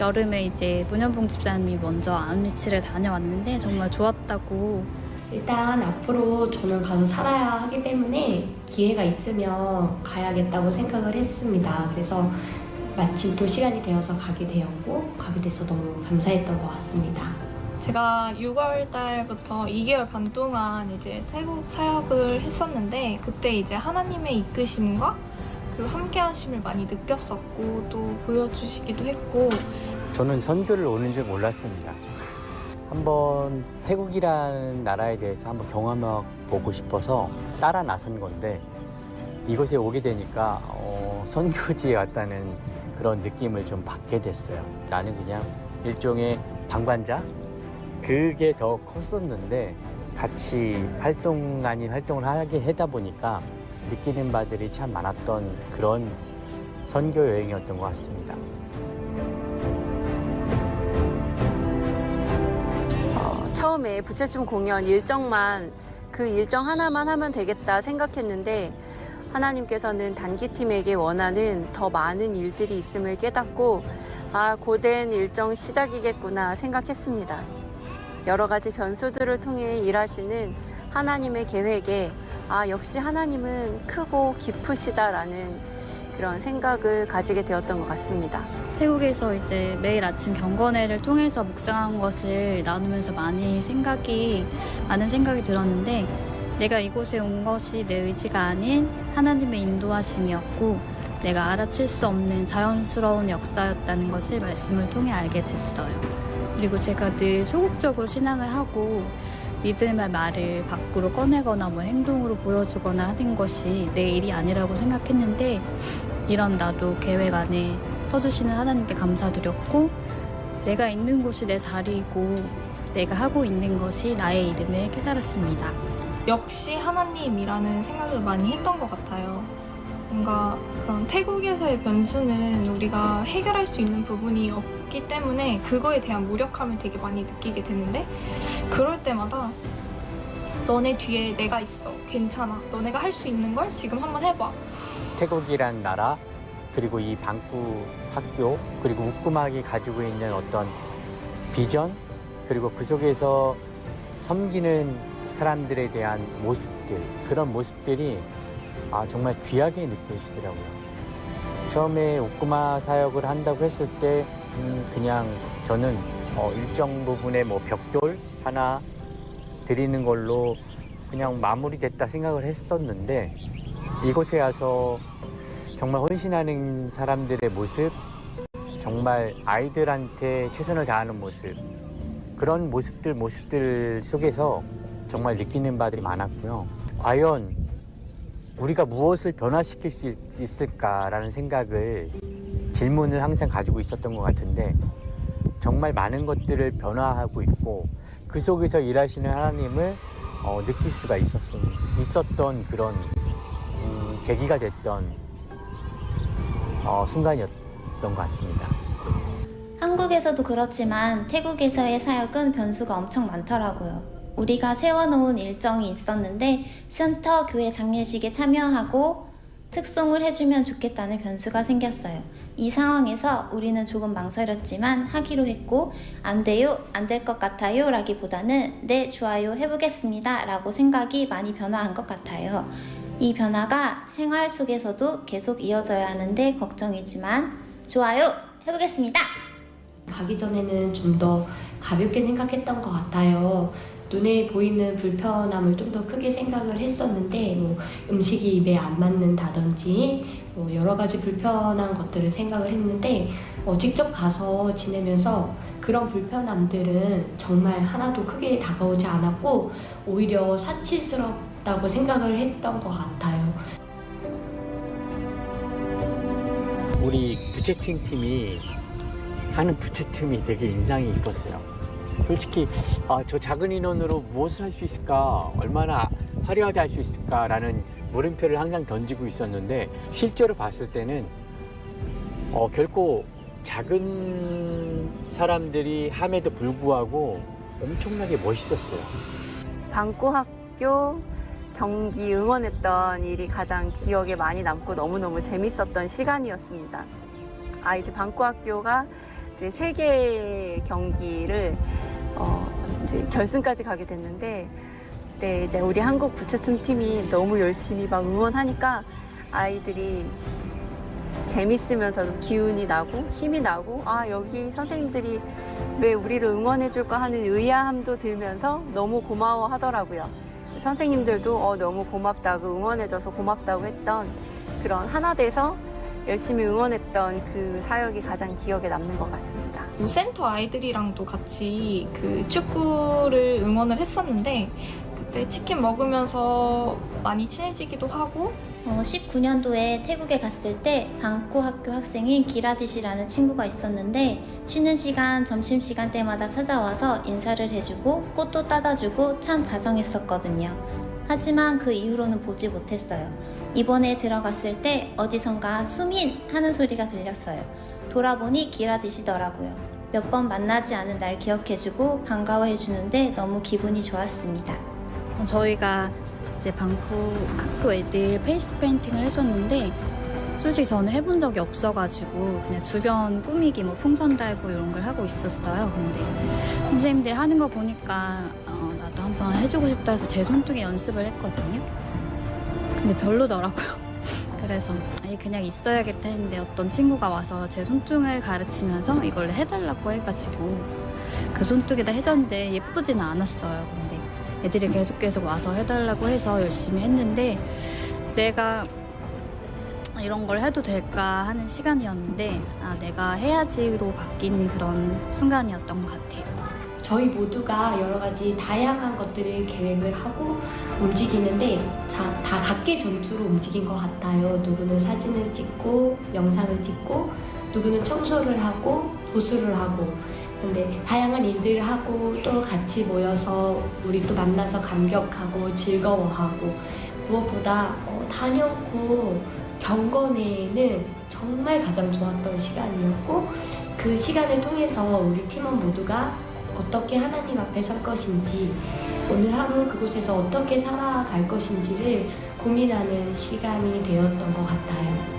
여름에 이제 문현봉 집사님이 먼저 아웃리치를 다녀왔는데 정말 좋았다고. 일단 앞으로 저는 가서 살아야 하기 때문에 기회가 있으면 가야겠다고 생각을 했습니다. 그래서 마침 또 시간이 되어서 가게 되었고 가게 돼서 너무 감사했던 것 같습니다. 제가 6월 달부터 2개월 반 동안 이제 태국 사역을 했었는데 그때 이제 하나님의 이끄심과 그리고 함께 하심을 많이 느꼈었고 또 보여주시기도 했고 저는 선교를 오는 줄 몰랐습니다. 한번 태국이라는 나라에 대해서 한번 경험해 보고 싶어서 따라 나선 건데 이곳에 오게 되니까 선교지에 왔다는 그런 느낌을 좀 받게 됐어요. 나는 그냥 일종의 방관자? 그게 더 컸었는데 같이 활동 아닌 활동을 하게 하다 보니까 느끼는 바들이 참 많았던 그런 선교 여행이었던 것 같습니다. 처음에 부채춤 공연 일정만 그 일정 하나만 하면 되겠다 생각했는데 하나님께서는 단기팀에게 원하는 더 많은 일들이 있음을 깨닫고 고된 일정 시작이겠구나 생각했습니다. 여러 가지 변수들을 통해 일하시는 하나님의 계획에 역시 하나님은 크고 깊으시다라는 그런 생각을 가지게 되었던 것 같습니다. 태국에서 이제 매일 아침 경건회를 통해서 묵상한 것을 나누면서 많은 생각이 들었는데 내가 이곳에 온 것이 내 의지가 아닌 하나님의 인도하심이었고 내가 알아챌 수 없는 자연스러운 역사였다는 것을 말씀을 통해 알게 됐어요. 그리고 제가 늘 소극적으로 신앙을 하고 믿음의 말을 밖으로 꺼내거나 행동으로 보여주거나 하는 것이 내 일이 아니라고 생각했는데 이런 나도 계획 안에 서주시는 하나님께 감사드렸고 내가 있는 곳이 내 자리이고 내가 하고 있는 것이 나의 이름을 깨달았습니다. 역시 하나님이라는 생각을 많이 했던 것 같아요. 뭔가 그런 태국에서의 변수는 우리가 해결할 수 있는 부분이 없기 때문에 그거에 대한 무력함을 되게 많이 느끼게 되는데 그럴 때마다 너네 뒤에 내가 있어. 괜찮아. 너네가 할 수 있는 걸 지금 한번 해봐. 태국이란 나라 그리고 이 방구 학교 그리고 웃구막이 가지고 있는 어떤 비전 그리고 그 속에서 섬기는 사람들에 대한 모습들 그런 모습들이 정말 귀하게 느껴지더라고요. 처음에 웃구마 사역을 한다고 했을 때 그냥 저는 일정 부분의 벽돌 하나 드리는 걸로 그냥 마무리됐다 생각을 했었는데 이곳에 와서 정말 헌신하는 사람들의 모습 정말 아이들한테 최선을 다하는 모습 그런 모습들 속에서 정말 느끼는 바들이 많았고요. 과연 우리가 무엇을 변화시킬 수 있을까라는 질문을 항상 가지고 있었던 것 같은데 정말 많은 것들을 변화하고 있고 그 속에서 일하시는 하나님을 느낄 수가 있었던 그런 계기가 됐던 순간이었던 것 같습니다. 한국에서도 그렇지만 태국에서의 사역은 변수가 엄청 많더라고요. 우리가 세워놓은 일정이 있었는데 센터 교회 장례식에 참여하고 특송을 해주면 좋겠다는 변수가 생겼어요. 이 상황에서 우리는 조금 망설였지만 하기로 했고 안 돼요, 안 될 것 같아요 라기보다는 네, 좋아요, 해보겠습니다 라고 생각이 많이 변화한 것 같아요. 이 변화가 생활 속에서도 계속 이어져야 하는데 걱정이지만 좋아요, 해보겠습니다. 가기 전에는 좀 더 가볍게 생각했던 것 같아요. 눈에 보이는 불편함을 좀 더 크게 생각을 했었는데 음식이 입에 안 맞는다든지 여러 가지 불편한 것들을 생각을 했는데 직접 가서 지내면서 그런 불편함들은 정말 하나도 크게 다가오지 않았고 오히려 사치스럽다고 생각을 했던 것 같아요. 우리 부채춤 팀이 하는 부채춤이 되게 인상이 깊었어요. 솔직히 저 작은 인원으로 무엇을 할 수 있을까 얼마나 화려하게 할 수 있을까라는 물음표를 항상 던지고 있었는데 실제로 봤을 때는 결코 작은 사람들이 함에도 불구하고 엄청나게 멋있었어요. 방구학교 경기 응원했던 일이 가장 기억에 많이 남고 너무너무 재밌었던 시간이었습니다. 아이들 방구학교가 이제 세계 경기를 이제 결승까지 가게 됐는데, 그때 이제 우리 한국 부채춤 팀이 너무 열심히 막 응원하니까 아이들이 재밌으면서도 기운이 나고 힘이 나고, 아, 여기 선생님들이 왜 우리를 응원해 줄까 하는 의아함도 들면서 너무 고마워 하더라고요. 선생님들도 너무 고맙다고, 응원해줘서 고맙다고 했던 그런 하나 돼서 열심히 응원했던 그 사역이 가장 기억에 남는 것 같습니다. 센터 아이들이랑도 같이 그 축구를 응원을 했었는데, 그때 치킨 먹으면서 많이 친해지기도 하고, 19년도에 태국에 갔을 때 방구 학교 학생인 기라디시라는 친구가 있었는데, 쉬는 시간, 점심시간 때마다 찾아와서 인사를 해주고 꽃도 따다주고 참 다정했었거든요. 하지만 그 이후로는 보지 못했어요. 이번에 들어갔을 때 어디선가 수민 하는 소리가 들렸어요. 돌아보니 기라디시더라고요. 몇 번 만나지 않은 날 기억해주고 반가워해주는데 너무 기분이 좋았습니다. 저희가 이제 방구 학교 애들 페이스 페인팅을 해줬는데 솔직히 저는 해본 적이 없어가지고 그냥 주변 꾸미기 뭐 풍선 달고 이런 걸 하고 있었어요. 근데 선생님들이 하는 거 보니까 나도 한번 해주고 싶다 해서 제 손등에 연습을 했거든요. 근데 별로더라고요. 그래서 아예 그냥 있어야겠다 했는데 어떤 친구가 와서 제 손등을 가르치면서 이걸 해달라고 해가지고 그 손등에다 해줬는데 예쁘지는 않았어요. 근데 애들이 계속 와서 해달라고 해서 열심히 했는데 내가 이런 걸 해도 될까 하는 시간이었는데 내가 해야지로 바뀌는 그런 순간이었던 것 같아요. 저희 모두가 여러 가지 다양한 것들을 계획을 하고 움직이는데 다 각계 전투로 움직인 것 같아요. 누구는 사진을 찍고 영상을 찍고, 누구는 청소를 하고 보수를 하고, 근데 다양한 일들을 하고 또 같이 모여서 우리 또 만나서 감격하고 즐거워하고, 무엇보다 다녀고 경건회는 정말 가장 좋았던 시간이었고, 그 시간을 통해서 우리 팀원 모두가 어떻게 하나님 앞에 설 것인지, 오늘 하루 그곳에서 어떻게 살아갈 것인지를 고민하는 시간이 되었던 것 같아요.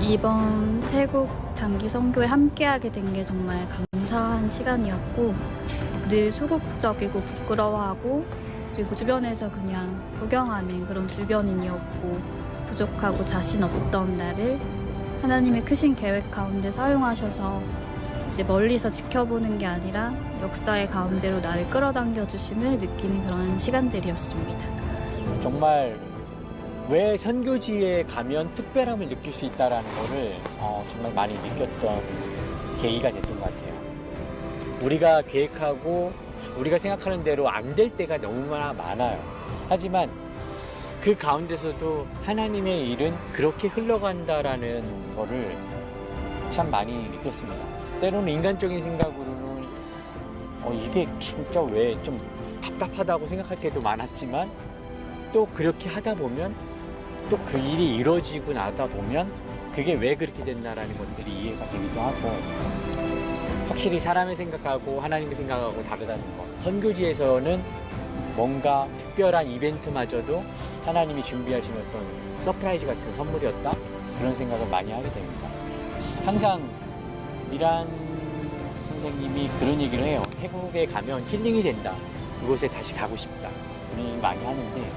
이번 태국 단기 선교에 함께하게 된 게 정말 감사한 시간이었고, 늘 소극적이고 부끄러워하고 그리고 주변에서 그냥 구경하는 그런 주변인이었고 부족하고 자신 없던 나를 하나님의 크신 계획 가운데 사용하셔서 이제 멀리서 지켜보는 게 아니라 역사의 가운데로 나를 끌어당겨 주심을 느끼는 그런 시간들이었습니다. 정말 왜 선교지에 가면 특별함을 느낄 수 있다는 거를 정말 많이 느꼈던 계기가 됐던 것 같아요. 우리가 계획하고 우리가 생각하는 대로 안 될 때가 너무나 많아요. 하지만 그 가운데서도 하나님의 일은 그렇게 흘러간다라는 거를 참 많이 느꼈습니다. 때로는 인간적인 생각으로는 이게 진짜 왜 좀 답답하다고 생각할 때도 많았지만, 또 그렇게 하다 보면 또 그 일이 이루어지고 나다 보면 그게 왜 그렇게 됐나라는 것들이 이해가 되기도 하고, 확실히 사람의 생각하고 하나님의 생각하고 다르다는 것. 선교지에서는 뭔가 특별한 이벤트마저도 하나님이 준비하신 어떤 서프라이즈 같은 선물이었다, 그런 생각을 많이 하게 됩니다. 항상 미란 선생님이 그런 얘기를 해요. 태국에 가면 힐링이 된다, 그곳에 다시 가고 싶다, 그런 얘기 많이 하는데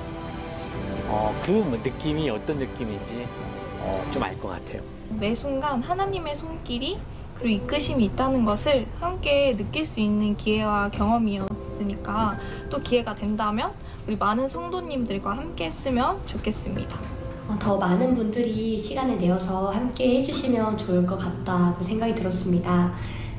그 느낌이 어떤 느낌인지 좀 알 것 같아요. 매 순간 하나님의 손길이 그리고 이끄심이 있다는 것을 함께 느낄 수 있는 기회와 경험이었으니까, 또 기회가 된다면 우리 많은 성도님들과 함께 했으면 좋겠습니다. 더 많은 분들이 시간을 내어서 함께 해주시면 좋을 것 같다고 생각이 들었습니다.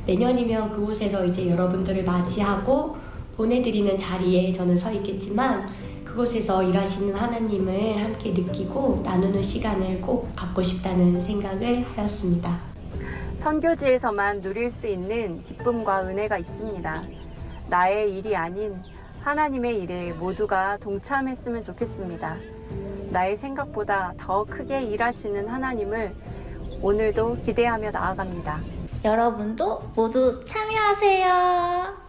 내년이면 그곳에서 이제 여러분들을 맞이하고 보내드리는 자리에 저는 서 있겠지만, 그곳에서 일하시는 하나님을 함께 느끼고 나누는 시간을 꼭 갖고 싶다는 생각을 하였습니다. 선교지에서만 누릴 수 있는 기쁨과 은혜가 있습니다. 나의 일이 아닌 하나님의 일에 모두가 동참했으면 좋겠습니다. 나의 생각보다 더 크게 일하시는 하나님을 오늘도 기대하며 나아갑니다. 여러분도 모두 참여하세요.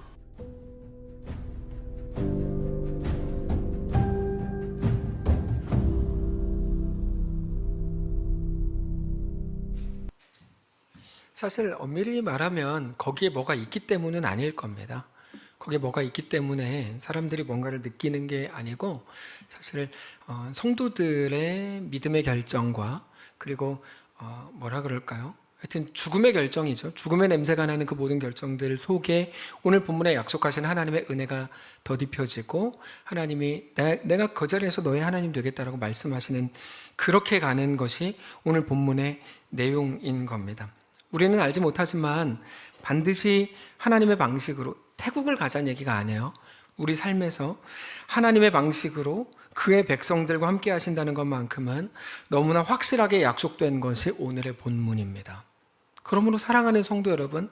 사실 엄밀히 말하면 거기에 뭐가 있기 때문은 아닐 겁니다. 거기에 뭐가 있기 때문에 사람들이 뭔가를 느끼는 게 아니고 사실 성도들의 믿음의 결정과 그리고 뭐라 그럴까요? 하여튼 죽음의 결정이죠. 죽음의 냄새가 나는 그 모든 결정들 속에 오늘 본문에 약속하신 하나님의 은혜가 더딥혀지고 하나님이 내가 그 자리에서 너의 하나님 되겠다라고 말씀하시는 그렇게 가는 것이 오늘 본문의 내용인 겁니다. 우리는 알지 못하지만 반드시 하나님의 방식으로 태국을 가자는 얘기가 아니에요. 우리 삶에서 하나님의 방식으로 그의 백성들과 함께 하신다는 것만큼은 너무나 확실하게 약속된 것이 오늘의 본문입니다. 그러므로 사랑하는 성도 여러분,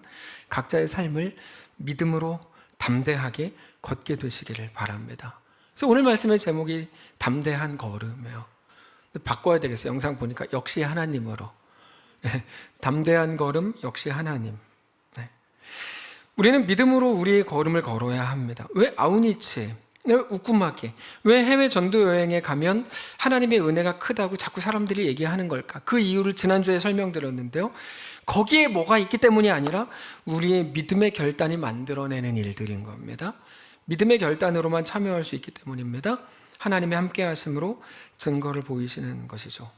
각자의 삶을 믿음으로 담대하게 걷게 되시기를 바랍니다. 그래서 오늘 말씀의 제목이 담대한 걸음이에요. 바꿔야 되겠어요. 영상 보니까 역시 하나님으로. 담대한 걸음 역시 하나님. 네. 우리는 믿음으로 우리의 걸음을 걸어야 합니다. 왜 아우니치, 왜 우꾸마키, 왜 해외 전도 여행에 가면 하나님의 은혜가 크다고 자꾸 사람들이 얘기하는 걸까? 그 이유를 지난주에 설명드렸는데요. 거기에 뭐가 있기 때문이 아니라 우리의 믿음의 결단이 만들어내는 일들인 겁니다. 믿음의 결단으로만 참여할 수 있기 때문입니다. 하나님의 함께 하심으로 증거를 보이시는 것이죠.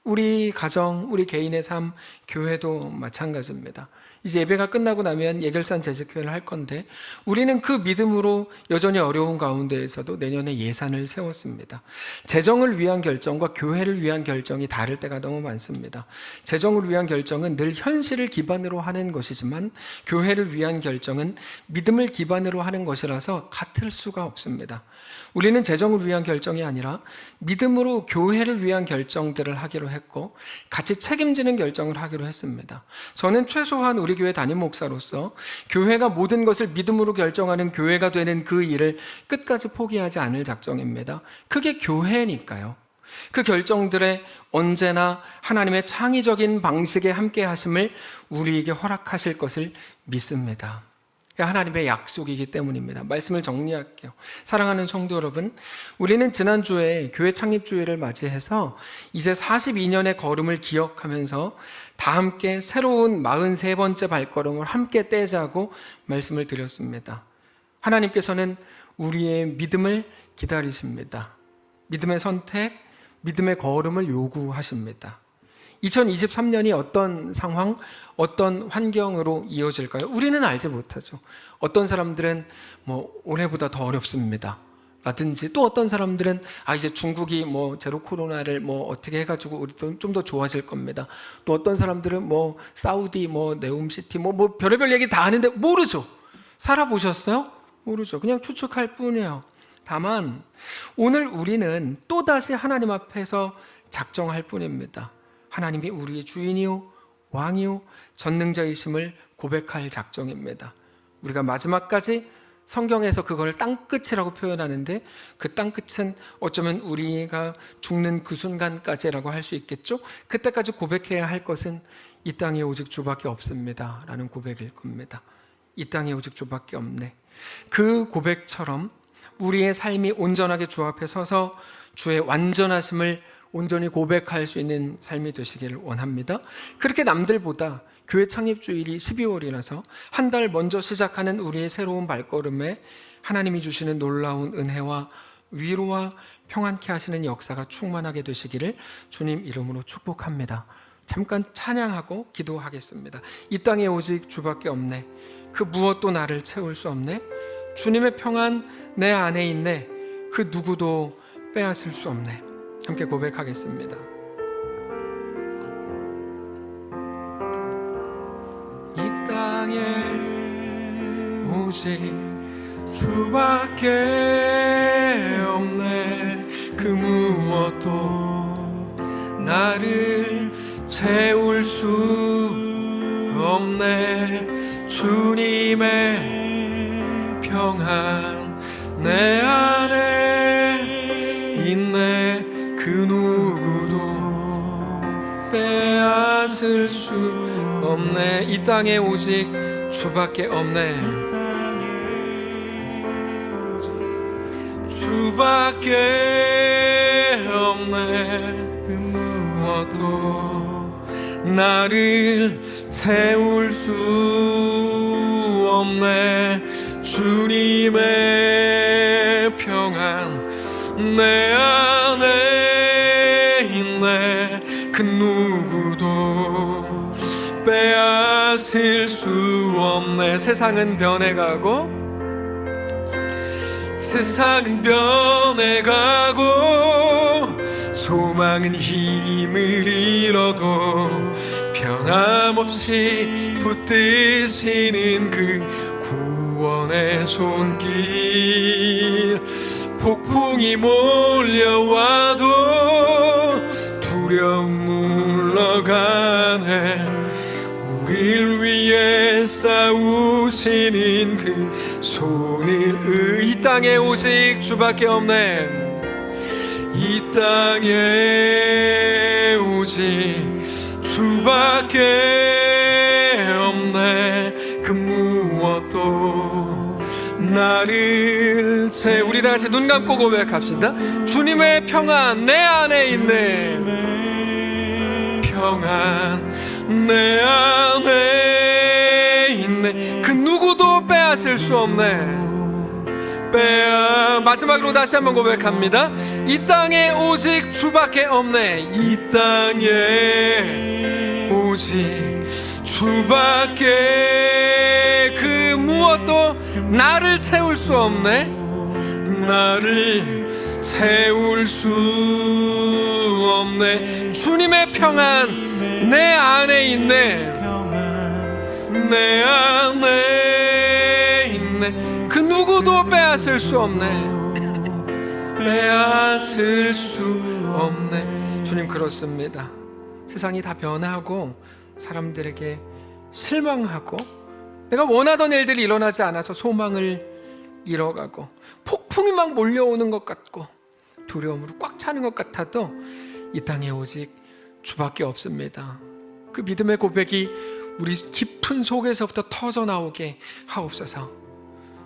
우리 가정, 우리 개인의 삶, 교회도 마찬가지입니다. 이제 예배가 끝나고 나면 예결산 재직회를 할 건데 우리는 그 믿음으로 여전히 어려운 가운데에서도 내년에 예산을 세웠습니다. 재정을 위한 결정과 교회를 위한 결정이 다를 때가 너무 많습니다. 재정을 위한 결정은 늘 현실을 기반으로 하는 것이지만 교회를 위한 결정은 믿음을 기반으로 하는 것이라서 같을 수가 없습니다. 우리는 재정을 위한 결정이 아니라 믿음으로 교회를 위한 결정들을 하기로 했고 같이 책임지는 결정을 하기로 했습니다. 저는 최소한 우리 교회 담임 목사로서 교회가 모든 것을 믿음으로 결정하는 교회가 되는 그 일을 끝까지 포기하지 않을 작정입니다. 그게 교회니까요. 그 결정들에 언제나 하나님의 창의적인 방식에 함께 하심을 우리에게 허락하실 것을 믿습니다. 하나님의 약속이기 때문입니다. 말씀을 정리할게요. 사랑하는 성도 여러분, 우리는 지난주에 교회 창립주일을 맞이해서 이제 42년의 걸음을 기억하면서 다 함께 새로운 43번째 발걸음을 함께 떼자고 말씀을 드렸습니다. 하나님께서는 우리의 믿음을 기다리십니다. 믿음의 선택, 믿음의 걸음을 요구하십니다. 2023년이 어떤 상황, 어떤 환경으로 이어질까요? 우리는 알지 못하죠. 어떤 사람들은 올해보다 더 어렵습니다. 라든지 또 어떤 사람들은 이제 중국이 제로 코로나를 어떻게 해가지고 우리도 좀 더 좋아질 겁니다. 또 어떤 사람들은 사우디 네옴시티 별의별 얘기 다 하는데 모르죠. 살아보셨어요? 모르죠. 그냥 추측할 뿐이에요. 다만 오늘 우리는 또다시 하나님 앞에서 작정할 뿐입니다. 하나님이 우리의 주인이요 왕이요 전능자이심을 고백할 작정입니다. 우리가 마지막까지 성경에서 그걸 땅끝이라고 표현하는데 그 땅끝은 어쩌면 우리가 죽는 그 순간까지라고 할 수 있겠죠. 그때까지 고백해야 할 것은 이 땅에 오직 주밖에 없습니다 라는 고백일 겁니다. 이 땅에 오직 주밖에 없네. 그 고백처럼 우리의 삶이 온전하게 주 앞에 서서 주의 완전하심을 온전히 고백할 수 있는 삶이 되시기를 원합니다. 그렇게 남들보다 교회 창립주일이 12월이라서 한 달 먼저 시작하는 우리의 새로운 발걸음에 하나님이 주시는 놀라운 은혜와 위로와 평안케 하시는 역사가 충만하게 되시기를 주님 이름으로 축복합니다. 잠깐 찬양하고 기도하겠습니다. 이 땅에 오직 주밖에 없네. 그 무엇도 나를 채울 수 없네. 주님의 평안 내 안에 있네. 그 누구도 빼앗을 수 없네. 함께 고백하겠습니다. 이 땅에 오직 주밖에 없네. 그 무엇도 나를 채울 수 없네. 주님의 평안 내 안에 있네. 그 누구도 빼앗을 수 없네. 이 땅에 오직 주밖에 없네. 주밖에 없네. 그 무엇도 나를 채울 수 없네. 주님의 평안 내 안에 있네. 그 누구도 빼앗을 수 없네. 세상은 변해가고 세상은 변해가고 소망은 힘을 잃어도 변함없이 붙드시는 그 구원의 손길. 폭풍이 몰려와도 두려움 물러가네. 우릴 위해 싸우시는 그 손을. 이 땅에 오직 주밖에 없네. 이 땅에 오직 주밖에 없네. 그 무엇도 나를 채. 우리 다 같이 눈 감고 고백합시다. 주님의 평안 내 안에 있네. 평안 내 안에 있네. 그 누구도 빼앗을 수 없네. 마지막으로 다시 한번 고백합니다. 이 땅에 오직 주밖에 없네. 이 땅에 오직 주밖에 그 무엇도 나를 채울 수 없네. 나를 채울 수 없네. 주님의 평안 내 안에 있네. 내 안에 있네. 그 누구도 빼앗을 수 없네. 빼앗을 수 없네. 주님, 그렇습니다. 세상이 다 변하고 사람들에게 실망하고 내가 원하던 일들이 일어나지 않아서 소망을 잃어가고 폭풍이 막 몰려오는 것 같고 두려움으로 꽉 차는 것 같아도 이 땅에 오직 주밖에 없습니다. 그 믿음의 고백이 우리 깊은 속에서부터 터져 나오게 하옵소서.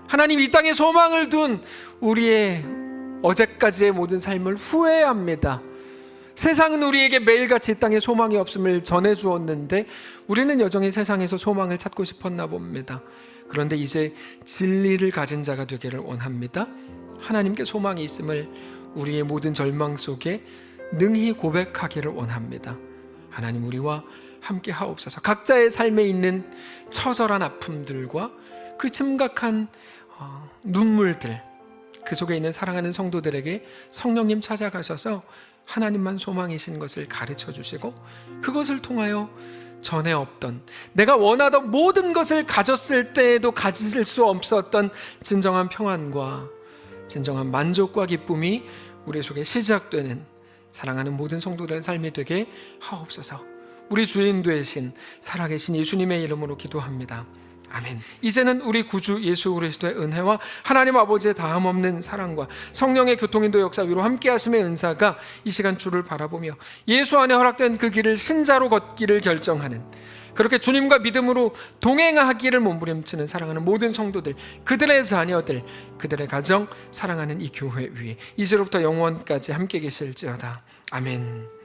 하나님, 이 땅에 소망을 둔 우리의 어제까지의 모든 삶을 후회합니다. 세상은 우리에게 매일같이 이 땅에 소망이 없음을 전해주었는데 우리는 여전히 세상에서 소망을 찾고 싶었나 봅니다. 그런데 이제 진리를 가진 자가 되기를 원합니다. 하나님께 소망이 있음을 우리의 모든 절망 속에 능히 고백하기를 원합니다. 하나님, 우리와 함께 하옵소서. 각자의 삶에 있는 처절한 아픔들과 그 심각한 눈물들, 그 속에 있는 사랑하는 성도들에게 성령님 찾아가셔서 하나님만 소망이신 것을 가르쳐 주시고 그것을 통하여 전에 없던, 내가 원하던 모든 것을 가졌을 때에도 가질 수 없었던 진정한 평안과 진정한 만족과 기쁨이 우리 속에 시작되는 사랑하는 모든 성도들의 삶이 되게 하옵소서. 우리 주인 되신 살아계신 예수님의 이름으로 기도합니다. 아멘. 이제는 우리 구주 예수 그리스도의 은혜와 하나님 아버지의 다함없는 사랑과 성령의 교통인도 역사 위로 함께 하심의 은사가 이 시간 주를 바라보며 예수 안에 허락된 그 길을 신자로 걷기를 결정하는, 그렇게 주님과 믿음으로 동행하기를 몸부림치는 사랑하는 모든 성도들, 그들의 자녀들, 그들의 가정, 사랑하는 이 교회 위에 이제로부터 영원까지 함께 계실지어다. 아멘.